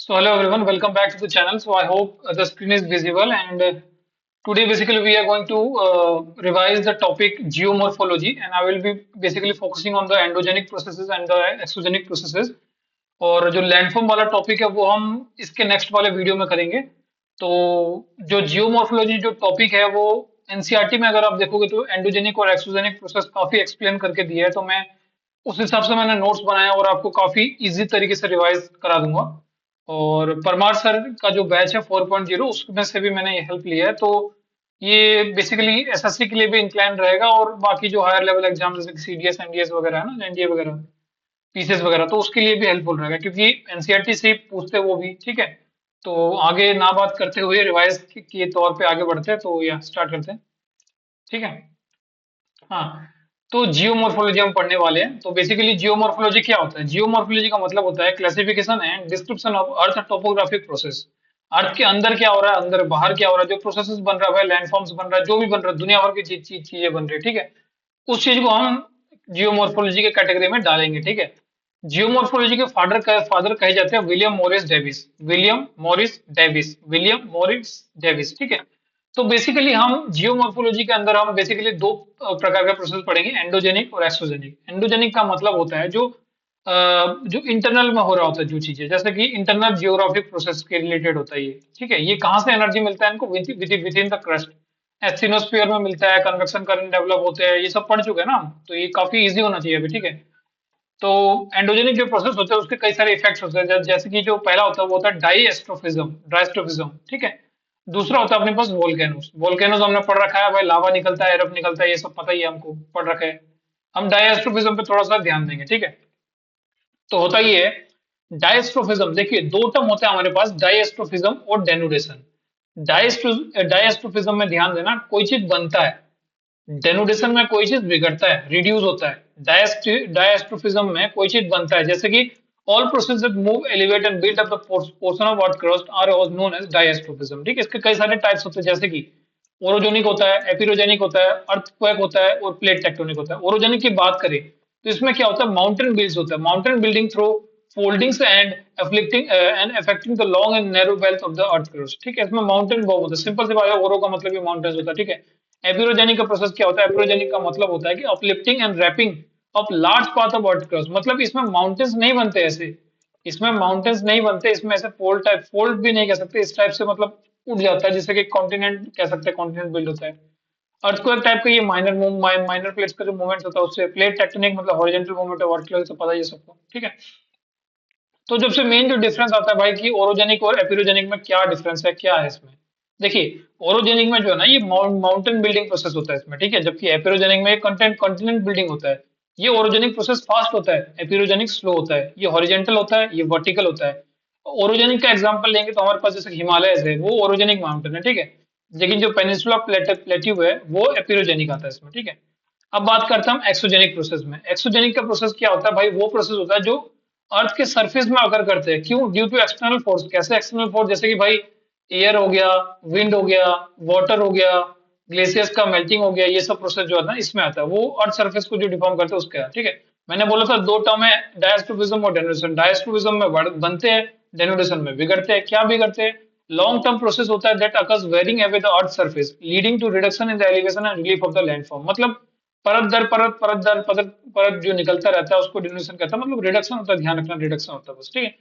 So hello everyone, welcome back to the channel. So I hope the screen is visible and today basically we are going to revise the topic geomorphology and I will be basically focusing on the endogenic processes and the exogenic processes. और जो landform वाला topic है वो हम इसके next वाले video में करेंगे। तो जो जियोमॉर्फोलॉजी जो टॉपिक है वो एनसीईआरटी में अगर आप देखोगे तो एंडोजेनिक और एक्सोजेनिक प्रोसेस काफी एक्सप्लेन करके दिया है, तो मैं उस हिसाब से मैंने नोट्स बनाया और आपको काफी इजी तरीके से रिवाइज करा दूंगा। और परमार सर का जो बैच है 4.0 उसमें से भी मैंने ये हेल्प लिया है, तो ये बेसिकली एसएससी के लिए भी इंक्लाइन रहेगा और बाकी जो हायर लेवल एग्जाम जैसे सीडीएस एनडीएस वगैरह है ना, एनडीए वगैरह, पीसीएस वगैरह, तो उसके लिए भी हेल्पफुल रहेगा क्योंकि एनसीईआरटी से ही पूछते हैं वो भी। ठीक है, तो आगे ना बात करते हुए रिवाइज के तौर पे आगे बढ़ते हैं, तो या स्टार्ट करते हैं। ठीक है। हाँ, तो जियोमॉर्फोलॉजी हम पढ़ने वाले हैं। तो बेसिकली जियोमॉर्फोलॉजी क्या होता है? जियोमॉर्फोलॉजी का मतलब होता है classification and description of earth topographic process. Earth के अंदर क्या हो रहा है, अंदर बाहर क्या हो रहा है, जो प्रोसेसेस बन रहा है, लैंडफॉर्म्स बन रहा है, जो भी बन रहा है, दुनिया भर की चीजें बन रही है। ठीक है, उस चीज को हम जियोमॉर्फोलॉजी के कैटेगरी में डालेंगे। ठीक है, जियोमॉर्फोलॉजी के फादर कहे जाते हैं William Morris Davis. William Morris Davis, William Morris Davis. ठीक है, तो बेसिकली हम जियोमॉर्फोलॉजी के अंदर हम बेसिकली दो प्रकार का प्रोसेस पढ़ेंगे, एंडोजेनिक और एक्सोजेनिक। एंडोजेनिक का मतलब होता है जो इंटरनल में हो रहा होता है, जो चीजें जैसे कि इंटरनल जियोग्राफिक प्रोसेस के रिलेटेड होता है ये। ठीक है, ये कहाँ से एनर्जी मिलता है इनको? विद इन द क्रस्ट, एस्थिनोस्फीयर में मिलता है, कन्वेक्शन करंट डेवलप होते हैं, ये सब पढ़ चुके हैं ना हम, तो ये काफी इजी होना चाहिए अभी। ठीक है, तो एंडोजेनिक जो प्रोसेस होते हैं उसके कई सारे इफेक्ट्स होते हैं, जैसे कि जो पहला होता है वो होता है डाइएस्ट्रोफिज्म, ड्राइस्ट्रोफिज्म। ठीक है, दूसरा होता है अपने पास वोल्केनोस। वोल्केनोस हमने पढ़ रखा है भाई, लावा निकलता है, एरप निकलता है, ये सब पता ही है हमको, पढ़ रखा है। हम डाइएस्ट्रोफिज्म पे थोड़ा सा ध्यान देंगे। ठीक है, तो होता ये है डायस्ट्रोफिज्म। देखिए दो टर्म होते हैं हमारे पास, डायस्ट्रोफिज्म और डेनुडेशन। डायस्ट्रोफिज्म में ध्यान देना, कोई चीज बनता है, डेनुडेशन में कोई चीज बिगड़ता है, रिड्यूस होता है। डायस्ट्रोफिज्म में कोई चीज बनता है, जैसे कि all process that move elevate and build up the portion of earth crust are known as diastrophism. ठीक है, इसके कई सारे टाइप्स होते हैं, जैसे कि ओरोजेनिक होता है, एपिरोजेनिक होता है, अर्थक्वेक होता है और प्लेट टेक्टोनिक होता है। ओरोजेनिक की बात करें तो इसमें क्या होता है, माउंटेन बिल्ड्स होता है, mountain building through foldings and affecting the long and narrow belt of the earth crust. ठीक है, इसमें माउंटेन बहुत होता है, सिंपल सी बात है, ओरो का मतलब ये माउंटेन्स होता है। ठीक है, एपिरोजेनिक का प्रोसेस क्या होता है? एपिरोजेनिक का मतलब होता है कि uplifting and warping of large part of earth crust. मतलब इसमें माउंटेन्स नहीं बनते ऐसे, इसमें माउंटेन्स नहीं बनते, इसमें ऐसे फोल्ड टाइप, फोल्ड भी नहीं कह सकते इस टाइप से, मतलब उठ जाता है, जिससे कि कॉन्टिनेंट कह सकते हैं, कॉन्टिनेंट बिल्ड होता है। अर्थक्वेक टाइप का ये माइनर प्लेट्स का जो मूवमेंट होता है उससे। प्लेट टेक्टोनिक मतलब हॉरिजॉन्टल मूवमेंट है, वर्टिकल तो पता ही है सबको। ठीक है, तो जब से मेन जो डिफरेंस आता है भाई कि ओरोजेनिक और एपिरोजेनिक में क्या डिफरेंस है, क्या है इसमें? देखिए, ओरोजेनिक में जो है ना ये माउंटेन बिल्डिंग प्रोसेस होता है इसमें। ठीक है, जबकि एपिरोजेनिक में कंटिनेंट बिल्डिंग होता है। ये ओरोजेनिक प्रोसेस फास्ट होता है, एपिरोजेनिक स्लो होता है। ये हॉरिजॉन्टल होता है, ये वर्टिकल होता है। ओरोजेनिक का एग्जांपल लेंगे तो हमारे पास जैसे हिमालय है, वो ओरोजेनिक माउंटेन है। ठीक है, लेकिन जो पेनिनसुला प्लेट्यू है वो एपिरोजेनिक आता है इसमें। ठीक है, अब बात करते हैं हम एक्सोजेनिक प्रोसेस में। एक्सोजेनिक का प्रोसेस क्या होता है भाई? वो प्रोसेस होता है जो अर्थ के सरफेस में अगर करते हैं। क्यों? Due to external force. कैसे एक्सटर्नल फोर्स? जैसे कि भाई एयर हो गया, विंड हो गया, वाटर हो गया, ग्लेशियर्स का मेल्टिंग हो गया, ये सब प्रोसेस जो है ना इसमें आता है, वो अर्थ सरफेस को जो डिफॉर्म करते हैं उसका है। ठीक है, मैंने बोला था दो टर्म है, डायस्ट्रोफिज्म और डेनुडेशन। डायस्ट्रोफिज्म में बनते हैं, डेनुडेशन में बिगड़ते हैं। क्या बिगड़ते हैं? लॉन्ग टर्म प्रोसेस होता है that occurs wearing away the earth surface leading to reduction in the elevation and relief of the landform. मतलब परत दर परत, परत दर परत, परत जो निकलता रहता है उसको डिन्यूशन कहता है, मतलब रिडक्शन होता है, ध्यान रखना, रिडक्शन होता है बस। ठीक है,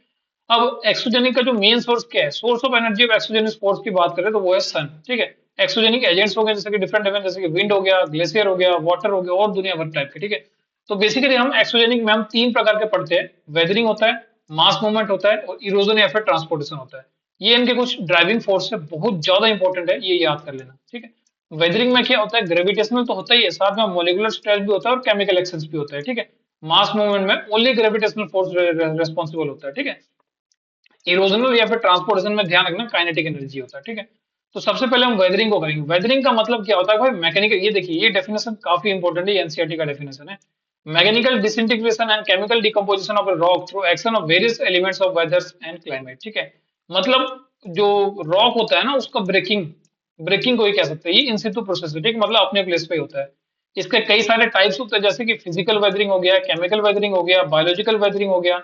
अब एक्सोजेनिक का जो मेन सोर्स क्या है, source of energy of exogenic force की बात करें तो वो है सन। ठीक है, एक्सोजेनिक एजेंट्स हो गए जैसे कि डिफरेंट एजेंट, जैसे कि विंड हो गया, ग्लेशियर हो गया, वाटर हो गया और दुनिया भर टाइप के। ठीक है, तो बेसिकली हम एक्सोजेनिक में हम तीन प्रकार के पढ़ते हैं, वेदरिंग होता है, मास मूवमेंट होता है और इरोजन या फिर ट्रांसपोर्टेशन होता है। ये इनके कुछ ड्राइविंग फोर्स है, बहुत ज्यादा इंपॉर्टेंट है, ये याद कर लेना। ठीक है, वेदरिंग में क्या होता है? ग्रेविटेशनल तो होता ही है, साथ में मोलिकुलर स्ट्रेस भी होता है और केमिकल एक्सेस भी होता है। ठीक है, मास मूवमेंट में ओनली ग्रेविटेशनल फोर्स रेस्पॉन्सिबल होता है। ठीक है, इरोजनल या फिर ट्रांसपोर्टेशन में ध्यान रखना काइनेटिक एनर्जी होता है। ठीक है, तो सबसे पहले हम वेदरिंग को करेंगे। वेदरिंग का मतलब क्या होता है भाई? मैकेनिकल, ये देखिए ये डेफिनेशन काफी इंपॉर्टेंट है, एनसीईआरटी का डेफिनेशन है। Mechanical disintegration and chemical decomposition of rock through action of various elements of weather and climate. ठीक है, मतलब जो रॉक होता है ना उसका ब्रेकिंग, ब्रेकिंग को ही कह सकते हैं, ये इन सितु प्रोसेस है। ठीक, मतलब अपने प्लेस पे ही होता है। इसके कई सारे टाइप्स होते हैं, जैसे कि फिजिकल वेदरिंग हो गया, केमिकल वेदरिंग हो गया, बायोलॉजिकल वेदरिंग हो गया,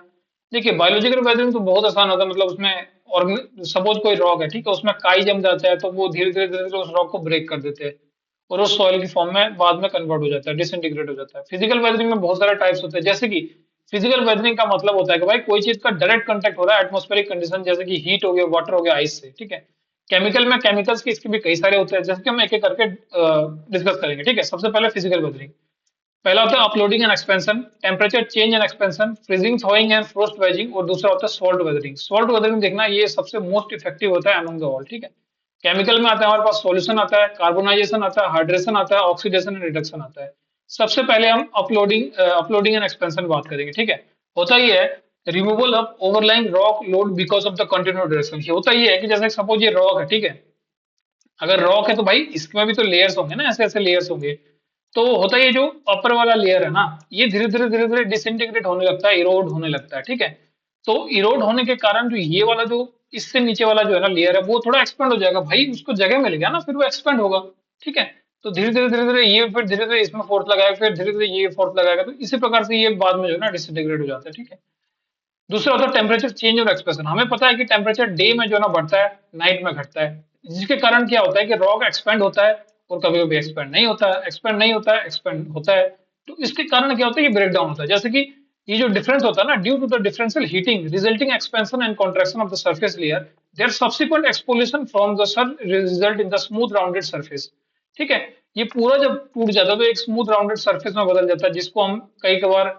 देखिए बायोलॉजिकल वेदरिंग तो बहुत आसान होता है, मतलब उसमें और सपोज कोई रॉक है, ठीक है, उसमें काई जम जाता है तो वो धीरे धीरे उस रॉक को ब्रेक कर देते हैं और उस सॉइल की फॉर्म में बाद में कन्वर्ट हो जाता है, डिसइंटीग्रेट हो जाता है। फिजिकल वेदरिंग में बहुत सारे टाइप्स होते हैं, जैसे कि फिजिकल वेदरिंग का मतलब होता है कि भाई कोई चीज का डायरेक्ट कांटेक्ट हो रहा है एटमॉस्फेरिक कंडीशन, जैसे कि हीट हो गया, वाटर हो गया, आइस से, ठीक है। केमिकल में केमिकल्स के इसके भी कई सारे होते हैं, जैसे कि हम एक एक करके डिस्कस करेंगे, ठीक है। सबसे पहले फिजिकल वेदरिंग। पहला होता है uploading and expansion, temperature change and expansion, freezing, थॉइंग and frost waging, और दूसरा होता है सॉल्ट वेदरिंग। सॉल्ट वेदरिंग देखना ये सबसे मोस्ट इफेक्टिव होता है अमंग द ऑल, ठीक है। केमिकल में आता है हमारे पास सॉल्यूशन आता है, कार्बोनाइजेशन आता है, हाइड्रेशन आता है, ऑक्सीडेशन एंड रिडक्शन आता है। सबसे पहले हम अपलोडिंग एंड एक्सपेंशन बात करेंगे, ठीक है। होता ही है removal of overlying rock load because of the continuous direction. होता ही है कि जैसे सपोज ये रॉक है, ठीक है, अगर रॉक है तो भाई इसमें भी तो लेयर्स होंगे ना, ऐसे ऐसे लेयर्स होंगे। तो होता है ये जो अपर वाला लेयर है ना, ये धीरे धीरे डिसइंटीग्रेट होने लगता है, इरोड होने लगता है, ठीक है। तो इरोड होने के कारण जो ये वाला जो इससे नीचे वाला जो है ना लेयर है, वो थोड़ा एक्सपेंड हो जाएगा भाई, उसको जगह मिल गया ना, फिर वो एक्सपेंड होगा, ठीक है। तो धीरे धीरे ये फिर धीरे धीरे इसमें फोर्स लगाएगा, फिर धीरे धीरे ये फोर्स लगाएगा, तो इसी प्रकार से ये बाद में जो है ना डिसइंटीग्रेट हो जाता है, ठीक है। दूसरा होता है टेम्परेचर चेंज और एक्सप्रेशन। हमें पता है कि टेम्परेचर डे में जो है ना बढ़ता है, नाइट में घटता है, जिसके कारण क्या होता है कि रॉक एक्सपेंड होता है और कभी कभी एक्सपेंड नहीं होता है, एक्सपेंड नहीं होता है, एक्सपेंड होता है। तो इसके कारण क्या होता है, ये ब्रेक डाउन होता है। जैसे कि ये जो डिफरेंस होता है ना, due to the differential heating resulting expansion and contraction of the surface layer, their subsequent exfoliation from the sun result in the smooth rounded surface, ठीक है। ये पूरा जब टूट जाता है तो एक स्मूथ राउंडेड सरफेस में बदल जाता है, जिसको हम कई बार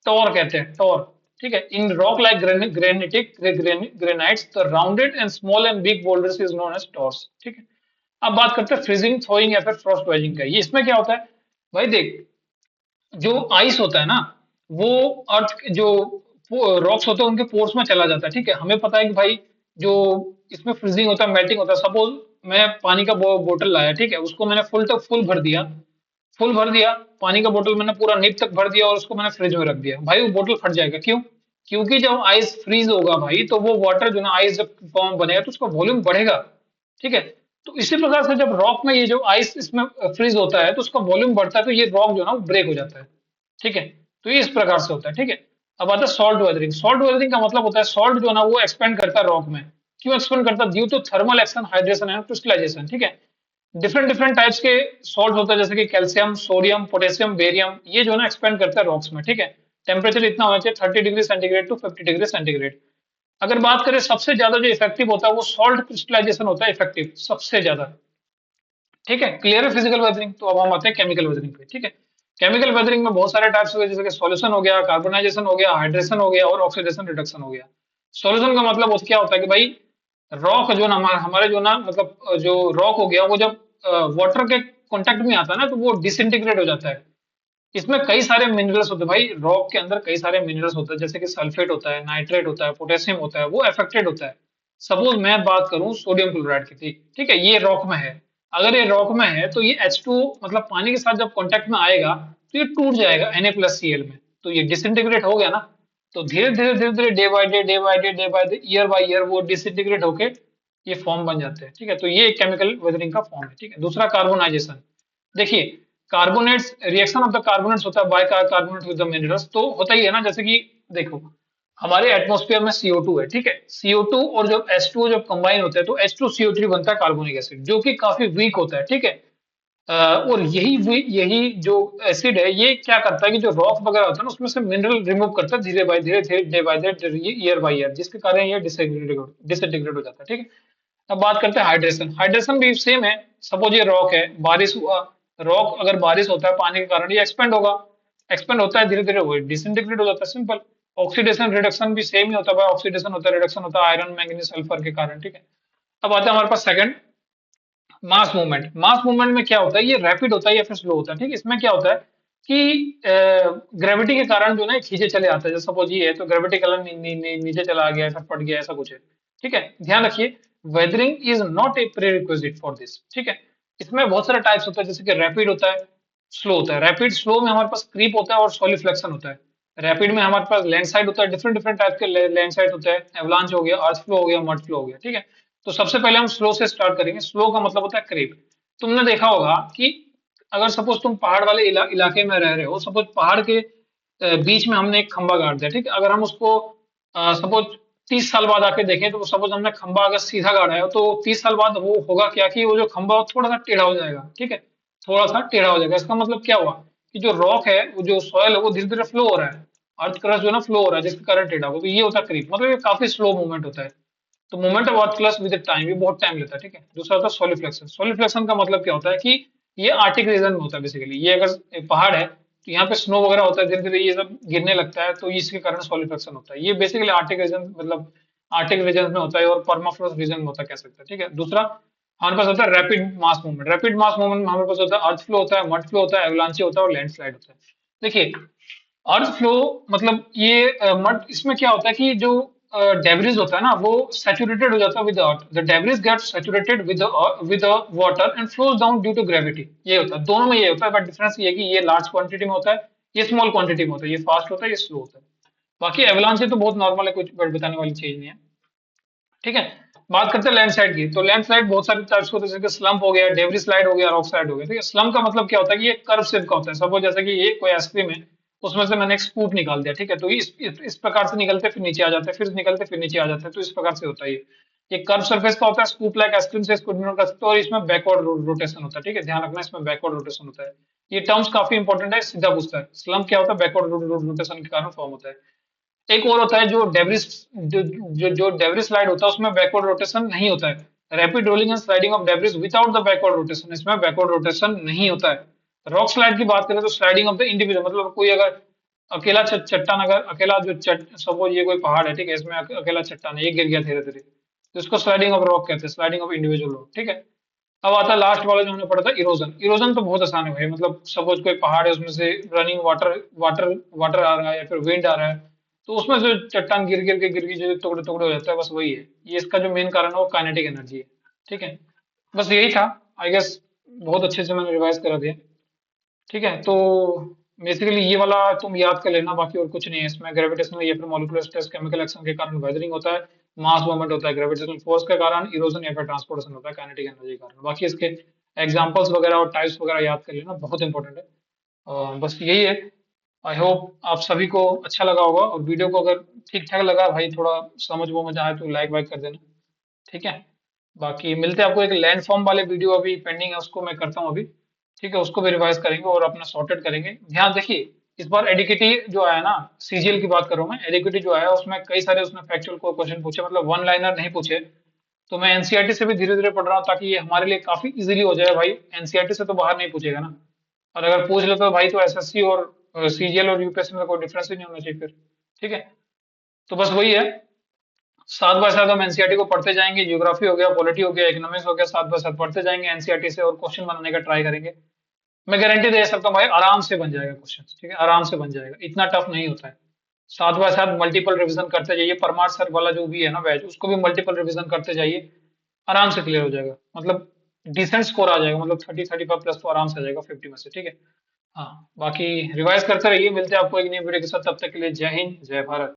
टॉर कहते हैं, टॉर, ठीक है। In rock like granitic granites the rounded and small and big boulders is known as tors, ठीक है। अब बात करते हैं फ्रीजिंग, थॉइंग या फिर फ्रॉस्ट वेजिंग का। ये इसमें क्या होता है भाई, देख, जो आइस होता है ना, वो अर्थ जो रॉक्स होते हैं उनके पोर्स में चला जाता है, ठीक है। हमें पता है कि भाई जो इसमें फ्रीजिंग होता है, मेल्टिंग होता है। सपोज मैं पानी का बोतल लाया, ठीक है, उसको मैंने फुल तक फुल भर दिया, फुल भर दिया, पानी का बोतल मैंने पूरा निप तक भर दिया और उसको मैंने फ्रिज में रख दिया, भाई वो बोतल फट जाएगा, क्यों? क्योंकि जब आइस फ्रीज होगा भाई, तो वो वाटर जो ना आइस जब फॉर्म बनेगा तो उसका वॉल्यूम बढ़ेगा, ठीक है। तो इसी प्रकार से जब रॉक में ये जो आइस इसमें फ्रीज होता है तो उसका वॉल्यूम बढ़ता है, तो ये रॉक जो है ना ब्रेक हो जाता है, ठीक है। तो ये इस प्रकार से होता है, ठीक है। अब आता है सॉल्ट वेदरिंग। सॉल्ट वेदरिंग का मतलब होता है सॉल्ट जो है ना वो एक्सपेंड करता है रॉक में। क्यों एक्सपेंड करता है? Due to thermal action, hydration and crystallisation, ठीक है। डिफरेंट डिफरेंट टाइप्स के सॉल्ट होता है, जैसे कि कैल्शियम, सोडियम, पोटेशियम, बेरियम, ये जो है ना एक्सपेंड करता है रॉक्स में, ठीक है। टेम्परेचर इतना होना चाहिए 30 degree centigrade to 50 degree centigrade. अगर बात करें सबसे ज्यादा जो इफेक्टिव होता है वो सॉल्ट क्रिस्टलाइजेशन होता है, इफेक्टिव सबसे ज्यादा, ठीक है। क्लियर है फिजिकल वेदरिंग। तो अब हम आते हैं केमिकल वेदरिंग पे, ठीक है। केमिकल वेदरिंग में बहुत सारे टाइप्स हुए, जैसे कि सॉल्यूशन हो गया, कार्बोनाइजेशन हो गया, हाइड्रेशन हो गया और ऑक्सीडेशन रिडक्शन हो गया। सॉल्यूशन का मतलब क्या होता है कि भाई रॉक जो ना हमारे जो ना मतलब जो रॉक हो गया वो जब वाटर के कांटेक्ट में आता है ना तो वो डिसइंटीग्रेट हो जाता है। इसमें कई सारे मिनरल्स होते हैं भाई, रॉक के अंदर कई सारे मिनरल्स होते हैं, जैसे कि सल्फेट होता है, नाइट्रेट होता है, पोटेशियम होता है, वो अफेक्टेड होता है। सपोज मैं बात करूं सोडियम क्लोराइड की थी, ठीक है, ये रॉक में है। अगर ये रॉक में है तो ये H2 मतलब पानी के साथ जब कांटेक्ट में आएगा तो ये टूट जाएगा Na+Cl में, तो ये डिसइंटीग्रेट हो गया ना। तो धीरे धीरे day by day year by year वो डिसइंटीग्रेट होके ये फॉर्म बन जाते हैं, ठीक है। तो ये केमिकल वेदरिंग का फॉर्म है, ठीक है। दूसरा कार्बोनाइजेशन। देखिए carbonates, reaction of the carbonates होता है bicarbonate with the minerals. तो होता ही है ना, जैसे कि देखो हमारे एटमॉस्फेयर में CO2 है, ठीक है। CO2 और जब H2O जब कंबाइन होते हैं तो H2CO3 बनता है कार्बोनिक एसिड, जो कि काफी वीक होता है, ठीक है। और यही जो एसिड है ये क्या करता है कि जो रॉक वगैरह होता है ना उसमें से मिनरल रिमूव करता है धीरे धीरे day by day year by year, जिसके कारण ये डिसइंटीग्रेट हो जाता है, ठीक है। अब बात करते हैं हाइड्रेशन। हाइड्रेशन भी सेम है। सपोज ये रॉक है, बारिश हुआ, रॉक अगर बारिश होता है पानी के कारण ये एक्सपेंड होगा, एक्सपेंड होता है धीरे धीरे वो डिसइंटीग्रेट हो जाता है, सिंपल। ऑक्सीडेशन रिडक्शन भी सेम ही होता है भाई, ऑक्सीडेशन होता है, रिडक्शन होता है आयरन मैंगनीज सल्फर के कारण, ठीक है। अब आता है हमारे पास second, mass movement. Mass movement में क्या होता है, ये रैपिड होता है या फिर स्लो होता है, ठीक है। इसमें क्या होता है कि ग्रेविटी के कारण जो ना खींचे चले आता है, जैसे सपोज ये है तो ग्रेविटी कारण नीचे चला गया, फिर फट गया, ऐसा कुछ है, ठीक है। ध्यान रखिए weathering is not a prerequisite for this, ठीक है। इसमें बहुत सारे टाइप्स होता है, जैसे कि रैपिड होता है, स्लो होता है। रैपिड स्लो में हमारे पास क्रीप होता है और सॉलिफ्लेक्शन होता है। रैपिड में हमारे पास लैंडस्लाइड होता है, डिफरेंट डिफरेंट टाइप के लैंडस्लाइड होते हैं, एवलांच हो गया, अर्थ फ्लो हो गया, मड फ्लो हो गया, ठीक है। तो सबसे पहले हम स्लो से स्टार्ट करेंगे। स्लो का मतलब होता है क्रीप। तुमने देखा होगा कि अगर सपोज तुम पहाड़ वाले इलाके में रह रहे हो, सपोज पहाड़ के बीच में हमने एक खंबा गाड़ दिया, ठीक है। अगर हम उसको सपोज 30 साल बाद आके देखें तो सपोज हमने खंबा अगर सीधा गाड़ा है तो 30 साल बाद वो होगा क्या कि वो जो खंबा हो थोड़ा सा टेढ़ा हो जाएगा, ठीक है, थोड़ा सा टेढ़ा हो जाएगा। इसका मतलब क्या हुआ कि जो रॉक है, वो जो सॉयल है, वो धीरे धीरे फ्लो हो रहा है, अर्थ क्रस्ट जो है ना फ्लो हो रहा है, जिसके कारण टेढ़ा होगा। तो ये होता है क्रीप, मतलब ये काफी स्लो मूवमेंट होता है। तो movement of earth crust with time, ये बहुत टाइम लेता है, ठीक है। दूसरा होता है सोलिफ्लेक्शन। सोलिफ्लेक्शन का मतलब क्या होता है कि ये आर्टिक रीजन में होता है बेसिकली। ये अगर एक पहाड़ है तो यहाँ पे स्नो वगैरह होता है, धीरे धीरे ये सब गिरने लगता है, तो इसके कारण सोलिफ्लेक्शन होता है। ये बेसिकली आर्टिक रीजन, मतलब आर्टिक रीजन में होता है और परमाफ्रोस्ट रीजन में होता है, कह सकते हैं, ठीक है। दूसरा हमारे पास होता है रैपिड मास मूवमेंट। रैपिड मास मूवमेंट में हमारे पास होता है अर्थ फ्लो होता है, मड फ्लो होता है, एवलांची होता है और लैंडस्लाइड होता है। देखिए, अर्थ फ्लो मतलब ये मड, इसमें क्या होता है कि जो डेब्रिस होता है ना, वो सैचुरेटेड हो जाता है with earth. The debris get saturated with water and flows down due to gravity. ये होता है, दोनों में ये होता है, बट डिफरेंस ये है कि ये लार्ज क्वांटिटी में होता है, ये स्मॉल क्वांटिटी में होता है, ये फास्ट होता है, ये स्लो होता है। बाकी एवलांच तो बहुत नॉर्मल है, कुछ बताने वाली चीज नहीं है, ठीक है। बात करते हैं लैंडस्लाइड की। तो लैंडस्लाइड बहुत सारे टाइप्स होते हैं, जैसे स्लम्प हो गया, डेब्रिस स्लाइड हो गया, रॉक स्लाइड हो गया, ठीक है। स्लम्प का मतलब क्या होता है कि ये कर्व शेप का होता है। सपोज जैसे कि ये कोई आइसक्रीम है, उसमें से मैंने एक स्कूप निकाल दिया, ठीक है, तो इस प्रकार से निकलते फिर नीचे आ जाते हैं, फिर निकलते फिर नीचे आ जाते हैं, तो इस प्रकार से होता है ये कर्व सरफेस का होता है। स्कूप लाइक आइसक्रीम से इसको डिनोट कर सकते हो, और इसमें बैकवर्ड रोटेशन होता है, ठीक है, ध्यान रखना इसमें बैकवर्ड रोटेशन होता है। ये टर्म्स काफी इंपॉर्टेंट है, सीधा पूछता है। स्लम्प क्या होता है, बैकवर्ड रोटेशन के कारण फॉर्म होता है। एक और होता है जो डेब्रिस, जो डेब्रिस स्लाइड होता है, उसमें बैकवर्ड रोटेशन नहीं होता है। Rapid rolling and sliding of debris without the backward rotation, इसमें बैकवर्ड रोटेशन नहीं होता है। रॉक स्लाइड की बात करें तो स्लाइडिंग ऑफ द इंडिविजुअल, मतलब कोई अगर अकेला चट्टान, अगर अकेला जो सपोज ये कोई पहाड़ है, ठीक है, इसमें अकेला चट्टान है, ये गिर गया धीरे धीरे, तो इसको स्लाइडिंग ऑफ रॉक कहते हैं, स्लाइडिंग ऑफ इंडिविजुअल रॉक, ठीक है। अब आता है लास्ट वाला जो हमने पढ़ा था, इरोजन। इरोजन तो बहुत आसान है भाई, मतलब सपोज कोई पहाड़ है, उसमें से रनिंग वाटर वाटर आ रहा है या फिर विंड आ रहा है, तो उसमें जो चट्टान गिर के जो टुकड़े टुकड़े हो जाता है, बस वही है। ये इसका जो मेन कारण है वो काइनेटिक एनर्जी है, ठीक है। बस यही था, आई गेस बहुत अच्छे से मैंने रिवाइज करा दिया, ठीक है। तो बेसिकली ये वाला तुम याद कर लेना, बाकी और कुछ नहीं है इसमें। ग्रेविटेशनल या फिर मॉलिक्यूलर स्ट्रेस, केमिकल एक्शन के कारण वेदरिंग होता है, मास मूवमेंट होता है, ग्रेविटेशनल फोर्स के कारण इरोजन या फिर ट्रांसपोर्टेशन होता है, काइनेटिक एनर्जी के कारण। बाकी इसके एग्जांपल्स वगैरह और टाइप्स वगैरह याद कर लेना, बहुत इंपॉर्टेंट है। बस यही है। आई होप आप सभी को अच्छा लगा होगा, और वीडियो को अगर ठीक ठाक लगा भाई, थोड़ा समझ वो में आए तो लाइक वाइक कर देना, ठीक है। बाकी मिलते हैं आपको, एक लैंड फॉर्म वाले वीडियो अभी पेंडिंग है, उसको मैं करता हूँ अभी, ठीक है, उसको भी रिवाइज करेंगे और अपना सॉर्टेड करेंगे। ध्यान देखिए, इस बार एडिकिटी जो आया ना, सीजीएल की बात कर रहा हूँ मैं, एडिकिटी जो आया उसमें कई सारे उसने फैक्चुअल को क्वेश्चन पूछे, मतलब वन लाइनर नहीं पूछे। तो मैं एनसीईआरटी से भी धीरे धीरे पढ़ रहा हूँ, ताकि ये हमारे लिए काफी इजीली हो जाए भाई। एनसीईआरटी से तो बाहर नहीं पूछेगा ना, और अगर पूछ लेता तो भाई, तो एसएससी और सीजीएल और यूपीएससी में कोई डिफरेंस ही नहीं होना चाहिए फिर, ठीक है। तो बस वही है, साथ बाय साथ हम एनसीईआरटी को पढ़ते जाएंगे, ज्योग्राफी हो गया, पॉलिटी हो गया, इकोनॉमिक्स हो गया, साथ बाय साथ पढ़ते जाएंगे एनसीईआरटी से, और क्वेश्चन बनाने का ट्राई करेंगे। मैं गारंटी दे सकता हूँ भाई, आराम से बन जाएगा क्वेश्चन, ठीक है, आराम से बन जाएगा, इतना टफ नहीं होता है। साथ बाय साथ मल्टीपल रिवीजन करते जाइए, परमार सर वाला जो भी है ना बैच, उसको भी मल्टीपल रिवीजन करते जाइए, आराम से क्लियर हो जाएगा, मतलब डिसेंट स्कोर आ जाएगा, मतलब 30-35 प्लस तो आराम से आ जाएगा 50 में से, ठीक है। हाँ, बाकी रिवाइज करते रहिए, मिलते हैं आपको एक नई वीडियो के साथ, तब तक के लिए जय हिंद, जय भारत।